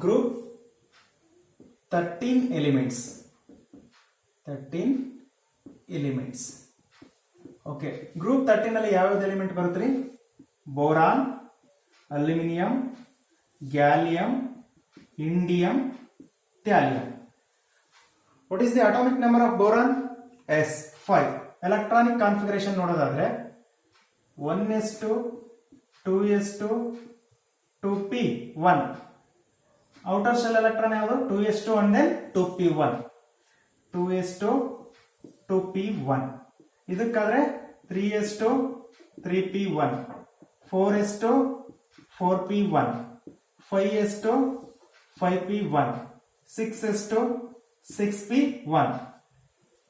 group 13 elements. 13 elements. Okay, group 13 ಅಲ್ಲಿ ಯಾವ್ಯಾವ element ಬರುತ್ತೆ? Boron, aluminium, gallium, indium, thallium. What is the atomic number of boron? S5. Electronic configuration ನೋಡೋದಾದ್ರೆ 1s2, 2s2, 2p1. outer shell electron ಯಾವುದು? 2s2 and then 2p1. 2s2, 2p1. ಇದಕ್ಕಾದ್ರೆ 3s2, 3p1. 4s2, 4p1. 5s2, 5p1. 6s2, 6p1.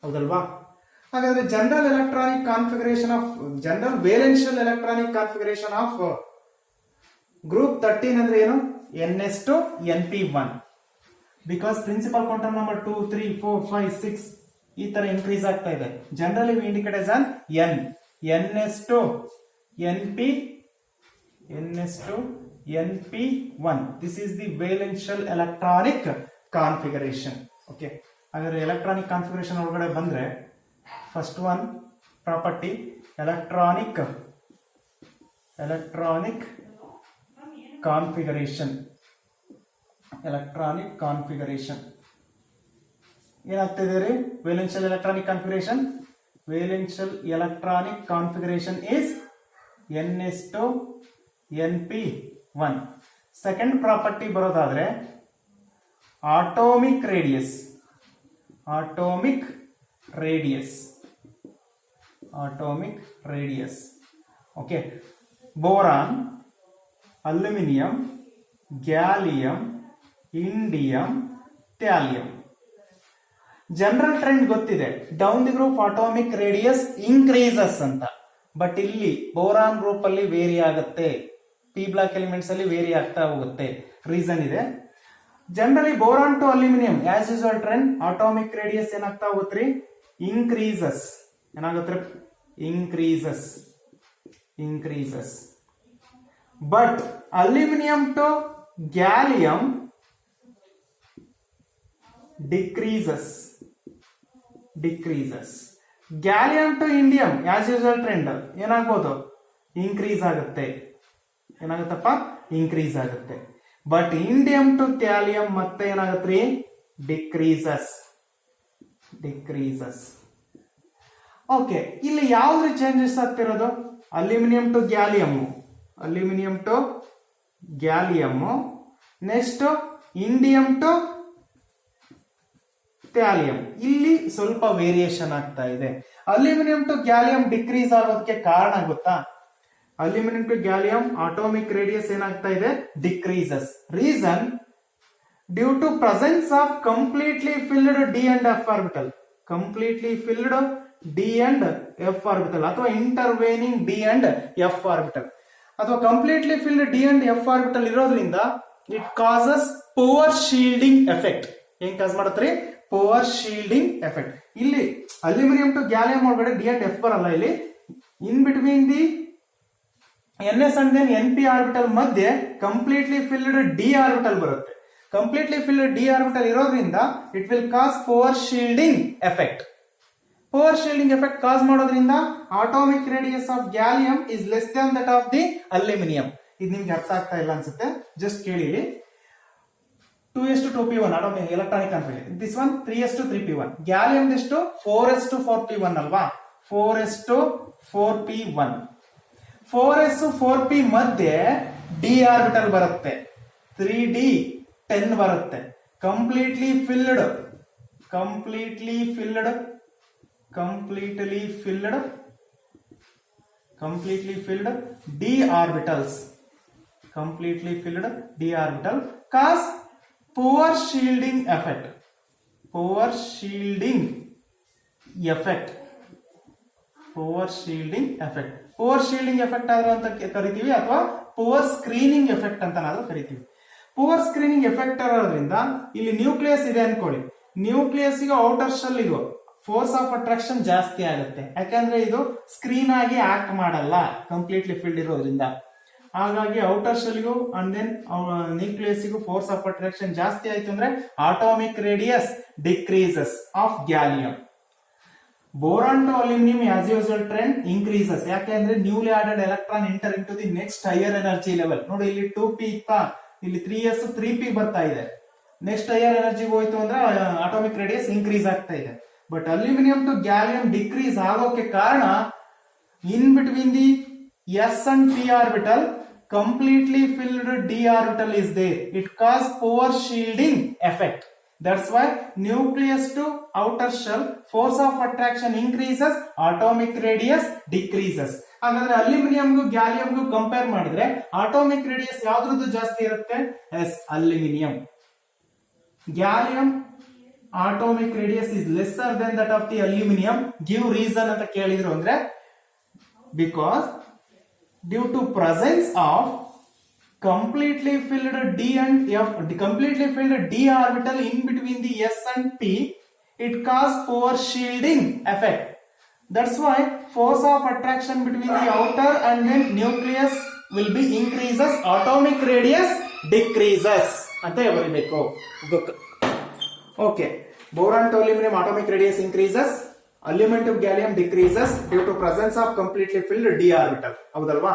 ಹೌದಲ್ವಾ? ಹಾಗಾದ್ರೆ general electronic configuration of general valential electronic configuration of group 13 ಅಂದ್ರೆ ಏನು? ns2 np1. Because principal quantum number 2 3 4 5 6 ಈ ತರ increase ಆಗ್ತಾ ಇದೆ. Generally we indicate as an n. ns2 np1. This is the valential electronic configuration. Okay, ಹಾಗಾದ್ರೆ electronic configuration ಒಳಗಡೆ ಬಂದ್ರೆ first one property electronic configuration. Electronic configuration ಏನಾಗ್ತಿದೆ ರೀ? Valential electronic configuration. Valential electronic configuration is ns2 np1. Second property ಬರೋದಾದ್ರೆ atomic radius. Okay, boron, aluminium, gallium, indium, thallium. General trend ಗೊತ್ತಿದೆ, down the group atomic radius increases ಅಂತ. But ಇಲ್ಲಿ boron group ಅಲ್ಲಿ vary ಆಗುತ್ತೆ, P block elements ಅಲ್ಲಿ vary ಆಗ್ತಾ ಹೋಗುತ್ತೆ. Reason ಇದೆ. Generally boron to aluminium as usual trend atomic radius ಏನಾಗ್ತಾ ಹೋಗುತ್ತೆ? ಇನ್ಕ್ರೀಸಸ್. ಏನಾಗುತ್ತೆ? Increases. But aluminium to gallium decreases. Gallium to indium as usual trend ಏನಾಗ್ಬೋದು? ಇನ್ಕ್ರೀಸ್ ಆಗುತ್ತೆ. ಏನಾಗುತ್ತಪ್ಪ? ಇನ್ಕ್ರೀಸ್ ಆಗುತ್ತೆ. ಬಟ್ ಇಂಡಿಯಂ ಟು ಥ್ಯಾಲಿಯಂ ಮತ್ತೆ ಏನಾಗತ್ರಿ? ಡಿಕ್ರೀಸಸ್. ಓಕೆ, ಇಲ್ಲಿ ಯಾವ್ದು ಚೇಂಜಸ್ ಆಗ್ತಿರೋದು? Aluminium to gallium, next indium to thallium. ಇಲ್ಲಿ ಸ್ವಲ್ಪ ವೇರಿಯೇಷನ್ ಆಗ್ತಾ ಇದೆ. ಅಲ್ಯೂಮಿನಿಯಂ ಟು ಗ್ಯಾಲಿಯಂ ಡಿಕ್ರೀಸ್ ಆಗೋದಕ್ಕೆ ಕಾರಣ ಗೊತ್ತಾ? Aluminium to gallium atomic radius ಏನಾಗ್ತಾ ಇದೆ? Decreases. Reason due to presence of completely filled D and F orbital. ಅಥವಾ intervening D and F orbital ಅಥವಾ completely filled D and F orbital ಇರೋದ್ರಿಂದ it causes poor shielding effect. ಏನ್ cause ಮಾಡತ್ರಿ? Poor shielding effect. ಇಲ್ಲಿ aluminium to gallium ಒಳಗಡೆ D and F ಬರಲ್ಲ. ಇಲ್ಲಿ in between the ns and then np orbital ಮಧ್ಯೆ completely filled D orbital ಬರುತ್ತೆ. Completely filled D orbital ಇರೋದ್ರಿಂದ it will cause poor shielding effect. Cause ಮಾಡೋದ್ರಿಂದ atomic radius of gallium is less than that of the aluminium. ಇದು ನಿಮ್ಗೆ ಅರ್ಥ ಆಗ್ತಾ ಇಲ್ಲ ಅನ್ಸುತ್ತೆ, ಜಸ್ಟ್ ಕೇಳಿ. 2s2 2p1 atomic electronic configuration. This one 3s2 3p1. Gallium ಎಷ್ಟು? 4s2 4p1 ಅಲ್ವಾ? 4s2 4p1. 4s 4p ಮಧ್ಯೆ ಡಿ ಆರ್ಬಿಟಲ್ ಬರುತ್ತೆ, 3d 10 ಬರುತ್ತೆ. Completely filled D orbital cause poor shielding effect. Poor shielding effect ಆದ್ರೂ ಅಂತ ಕರಿತೀವಿ, ಅಥವಾ ಪುವರ್ ಸ್ಕ್ರೀನಿಂಗ್ ಎಫೆಕ್ಟ್ ಅಂತ ನಾವು ಕರಿತೀವಿ. ಪುವರ್ ಸ್ಕ್ರೀನಿಂಗ್ ಎಫೆಕ್ಟ್ ಇರೋದ್ರಿಂದ ಇಲ್ಲಿ ನ್ಯೂಕ್ಲಿಯಸ್ ಇದೆ ಅನ್ಕೊಳ್ಳಿ. Nucleus outer shell force of attraction ಜಾಸ್ತಿ ಆಗುತ್ತೆ. ಯಾಕಂದ್ರೆ ಇದು ಸ್ಕ್ರೀನ್ ಆಗಿ ಆಕ್ಟ್ ಮಾಡಲ್ಲ ಕಂಪ್ಲೀಟ್ಲಿ ಫಿಲ್ಡ್ ಇರೋದ್ರಿಂದ. ಹಾಗಾಗಿ ಔಟರ್ ಶೆಲ್ಗೂ ಅಂಡ್ ದೆನ್ ನ್ಯೂಕ್ಲಿಯಸ್ಗೂ ಫೋರ್ಸ್ ಆಫ್ ಅಟ್ರಾಕ್ಷನ್ ಜಾಸ್ತಿ ಆಯ್ತು ಅಂದ್ರೆ atomic radius decreases of gallium. Boron to aluminium as usual trend increases. ಯಾಕೆ ಅಂದ್ರೆ newly added electron enter into the next higher energy level. ನೋಡಿ ಇಲ್ಲಿ 2p ಇತ್ತಾ, ಇಲ್ಲಿ 3s 3p ಬರ್ತಾ ಇದೆ. ನೆಕ್ಸ್ಟ್ ಹೈಯರ್ ಎನರ್ಜಿಗೆ ಹೋಯ್ತು ಅಂದ್ರೆ ಆಟೋಮಿಕ್ ರೇಡಿಯಸ್ ಇನ್ಕ್ರೀಸ್ ಆಗ್ತಾ ಇದೆ. But aluminium to gallium decrease ಆಗೋಕೆ ಕಾರಣ in between the s and p orbital completely filled d orbital is there. It causes poor shielding effect. That's why nucleus to outer shell force of attraction increases, atomic radius decreases. ಹಾಗಾದ್ರೆ ಅಲ್ಯೂಮಿನಿಯಂಗೂ ಗ್ಯಾಲಿಯಂಗೂ compare ಮಾಡಿದ್ರೆ atomic radius ಯಾವ್ದ್ರದ್ದು ಜಾಸ್ತಿ ಇರುತ್ತೆ? Yes, aluminium. Gallium atomic radius is lesser than that of the aluminum. Give reason ಅಂತ ಕೇಳಿದ್ರು ಅಂದ್ರೆ because due to presence of completely filled d and f, completely filled d orbital in between the s and p, it causes poor shielding effect. That's why force of attraction between the outer and then nucleus will be increases, atomic radius decreases ಅಂತ ಬರೀಬೇಕು. Okay, boron to aluminum atomic radius increases, aluminum to gallium decreases due to presence of completely filled d orbital. ಹೌದಲ್ವಾ?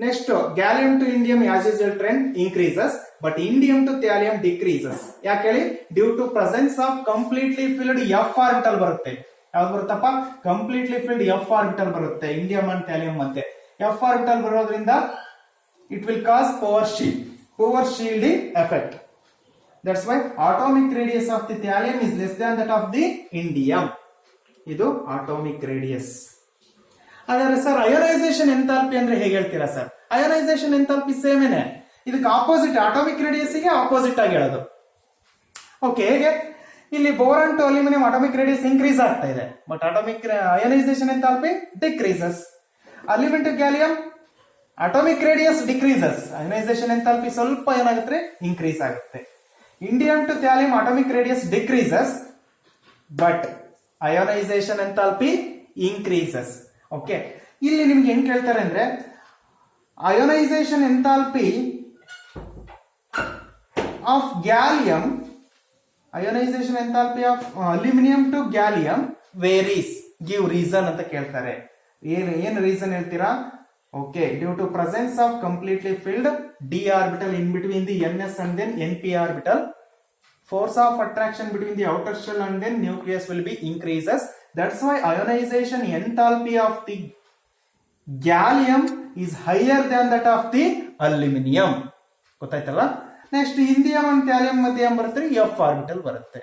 Next gallium to indium as usual trend increases, but indium to thallium decreases. ಯಾಕೆ ಹೇಳಿ? Due to presence of completely filled f orbital ಬರುತ್ತೆ. ಯಾವ್ದು ಬರುತ್ತಪ್ಪ? Completely filled f orbital ಬರುತ್ತೆ indium and thallium ಮಧ್ಯೆ. f orbital ಬರೋದ್ರಿಂದ it will cause poor shielding effect. That's why atomic radius of the thallium is less than that of the indium. ಇದು atomic radius. ಆದರೆ sir ionisation enthalpy ಅಂದ್ರೆ ಹೇಗೆ ಹೇಳ್ತೀರಾ sir? Ionisation enthalpy same ಏನೆ, ಇದಕ್ಕೆ opposite, atomic radius ಗೆ opposite ಆಗಿ ಹೇಳೋದು. ಓಕೆ, ಹೇಗೆ? ಇಲ್ಲಿ boron to aluminium atomic radius increase ಆಗ್ತಾ ಇದೆ, but atomic ionisation enthalpy decreases. Aluminium to gallium atomic radius decreases, ionisation enthalpy ಸ್ವಲ್ಪ ಏನಾಗುತ್ತೆ? ಇನ್ಕ್ರೀಸ್ ಆಗುತ್ತೆ. Indium to thallium atomic radius decreases, but ionisation enthalpy increases. Okay, ಇಲ್ಲಿ ನಿಮ್ಗೆ ಹೆಂಗ್ ಕೇಳ್ತಾರೆ ಅಂದ್ರೆ ionisation enthalpy of gallium, ionisation enthalpy of aluminium to gallium varies, give reason ಅಂತ ಕೇಳ್ತಾರೆ. ಏನ್ ರೀಸನ್ ಹೇಳ್ತೀರಾ? Okay, due to presence of completely filled D orbital in between the ns and then np orbital, force of attraction between the outer shell and then nucleus will be increases. That's why ionization enthalpy of the gallium is higher than that of the aluminum. ಗೊತ್ತಾಯ್ತಲ್ಲ? Next indium and thallium ಮಧ್ಯೆ ಏನ್ ಬರುತ್ತೆ? f orbital ಬರುತ್ತೆ.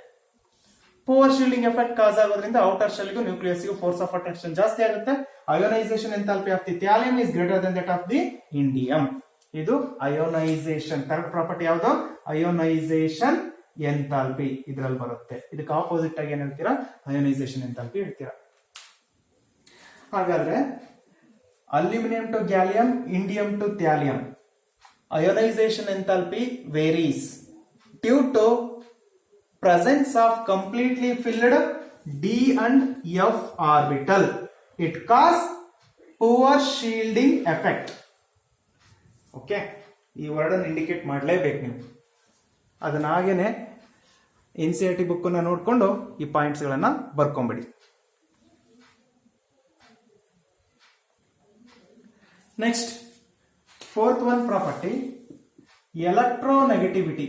Poor shielding effect cause ಆಗೋದ್ರಿಂದ outer ಶೆಲ್ಗೂ ನ್ಯೂಕ್ಲಿಯಸ್ಗೂ force of attraction ಜಾಸ್ತಿ ಆಗುತ್ತೆ. Ionisation enthalpy of the thallium is greater than that of the indium. ಇದು ಅಯೋನೈಸೇಷನ್. ಥರ್ಡ್ ಪ್ರಾಪರ್ಟಿ ಯಾವುದು? ಅಯೋನೈಸೇಷನ್ ಎಂಥಾಲ್ಪಿ ಇದ್ರಲ್ಲಿ ಬರುತ್ತೆ. ಇದಕ್ಕೆ ಆಪೋಸಿಟ್ ಆಗಿ ಏನ್ ಹೇಳ್ತೀರಾ? ಅಯೋನೈಸೇಷನ್ ಎಂಥಾಲ್ಪಿ ಹೇಳ್ತೀರಾ. ಹಾಗಾದ್ರೆ aluminium to gallium, indium to thallium, ionisation enthalpy varies due to presence of completely filled d and f orbital. It cause poor shielding effect. Okay, ಈ ವರ್ಡ್ ಅನ್ನು ಇಂಡಿಕೇಟ್ ಮಾಡಲೇಬೇಕು ನೀವು. ಅದನ್ನ ಹಾಗೇನೆ NCERT ಬುಕ್ ಅನ್ನ ನೋಡ್ಕೊಂಡು ಈ ಪಾಯಿಂಟ್ಸ್ ಗಳನ್ನ ಬರ್ಕೊಂಬಿಡಿ. Next fourth one property, electronegativity.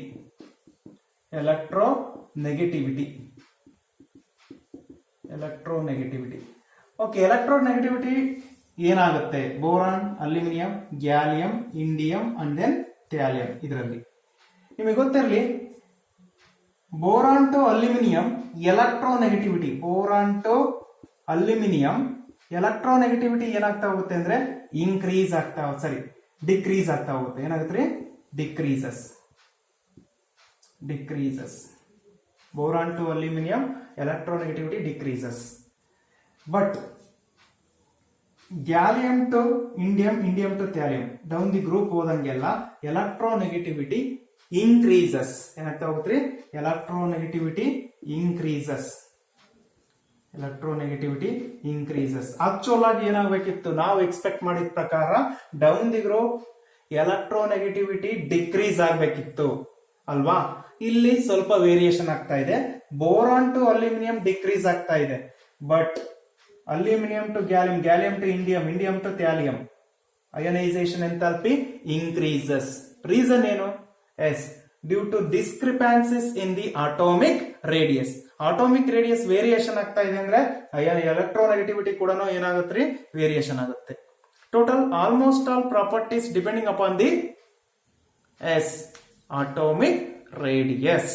Okay, electronegativity ಏನಾಗುತ್ತೆ? Boron, aluminium, gallium, indium and then thallium. ಇದರಲ್ಲಿ ನಿಮಗೆ ಗೊತ್ತಿರಲಿ, boron to aluminium electronegativity, boron to aluminium electronegativity ಏನಾಗ್ತಾ ಹೋಗುತ್ತೆ ಅಂದ್ರೆ ಡಿಕ್ರೀಸ್ ಆಗ್ತಾ ಹೋಗುತ್ತೆ. ಏನಾಗುತ್ತೆ? decreases. Boron to aluminum electronegativity decreases, but gallium to indium to thallium down the group ಹೋದಂಗೆಲ್ಲ electronegativity increases. ಏನಾಗ್ತಾ ಹೋಗುತ್ತೆ? electronegativity increases. ಆಕ್ಚುಲ್ ಆಗಿ ಏನಾಗಬೇಕಿತ್ತು? ನಾವು ಎಕ್ಸ್ಪೆಕ್ಟ್ ಮಾಡಿದ ಪ್ರಕಾರ down the group electronegativity decrease ಆಗ್ಬೇಕಿತ್ತು ಅಲ್ವಾ. ಇಲ್ಲಿ ಸ್ವಲ್ಪ ವೇರಿಯೇಷನ್ ಆಗ್ತಾ ಇದೆ. ಬೋರಾನ್ ಟು ಅಲ್ಯೂಮಿನಿಯಂ ಡಿಕ್ರೀಸ್ ಆಗ್ತಾ ಇದೆ, but aluminium to gallium, gallium to indium, indium to thallium ionisation enthalpy increases. Reason ಏನು? Yes, due to discrepancies in the atomic radius. Atomic radius variation ಆಗ್ತಾ ಇದೆ ಅಂದ್ರೆ ಎಲೆಕ್ಟ್ರೋನೆಗೆಟಿವಿಟಿ ಕೂಡ ಏನಾಗುತ್ತೆ? ವೇರಿಯೇಷನ್ ಆಗುತ್ತೆ. Total almost all properties depending upon the atomic radius.